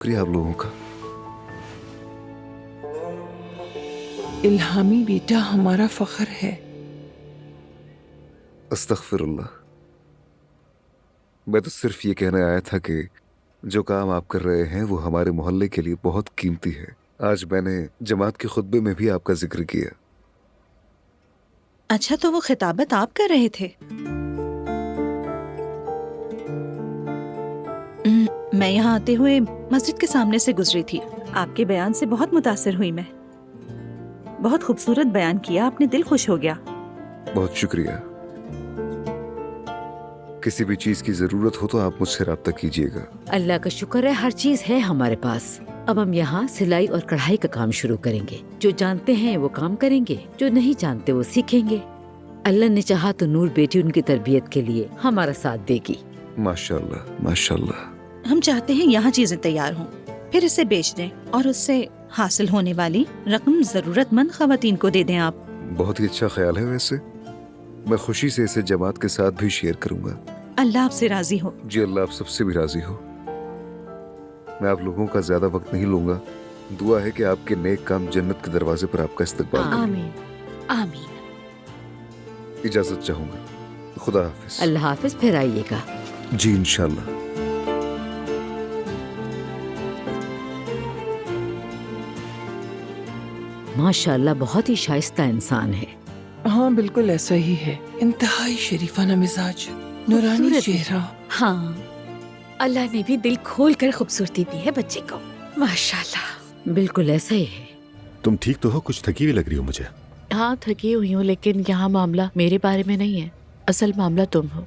शुक्रिया आप लोगों का। इल्हामी बेटा हमारा फख्र है। अस्तगफिरुल्लाह। मैं तो सिर्फ ये कहने आया था कि जो काम आप कर रहे हैं वो हमारे मोहल्ले के लिए बहुत कीमती है। आज मैंने जमात के खुतबे में भी आपका जिक्र किया। अच्छा, तो वो खिताबत आप कर रहे थे? मैं यहाँ आते हुए मस्जिद के सामने से गुजरी थी। आपके बयान से बहुत मुतासिर हुई मैं। बहुत खूबसूरत बयान किया आपने, दिल खुश हो गया। बहुत शुक्रिया। किसी भी चीज की जरूरत हो तो आप मुझसे राब्ता कीजिएगा। अल्लाह का शुक्र है हर चीज है हमारे पास। अब हम यहाँ सिलाई और कढ़ाई का काम शुरू करेंगे। जो जानते हैं वो काम करेंगे, जो नहीं जानते वो सीखेंगे। अल्लाह ने चाहा तो नूर बेटी उनकी तरबियत के लिए हमारा साथ देगी। माशाल्लाह माशाल्लाह। हम चाहते हैं यहाँ चीजें तैयार हों, फिर इसे बेच दें और उससे हासिल होने वाली रकम जरूरतमंद खवातीन को दे दें आप। बहुत ही अच्छा ख्याल है। वैसे मैं खुशी से इसे जमात के साथ भी शेयर करूंगा। अल्लाह आपसे राजी हो। जी अल्लाह आप सबसे भी राजी हो। मैं आप लोगों का ज्यादा वक्त नहीं लूंगा। दुआ है कि आपके नेक काम जन्नत के दरवाजे पर आपका इस्तकबाल करें। आमीन आमीन। इजाजत चाहूंगा। खुदा हाफिज। अल्लाह हाफिज, फिर आइएगा। जी इंशाल्लाह। माशाअल्लाह बहुत ही शाइस्ता इंसान है। हाँ बिल्कुल ऐसा ही है। इंतहाई शरीफाना मिजाज, नूरानी खूबसूरत चेहरा। हाँ, अल्लाह ने भी दिल खोल कर खूबसूरती दी है बच्चे को। माशाल्लाह। बिल्कुल ऐसा ही है। तुम ठीक तो हो? कुछ थकी हुई लग रही हो मुझे। हाँ, थकी हुई हूँ, लेकिन यहाँ मामला मेरे बारे में नहीं है। असल मामला तुम हो।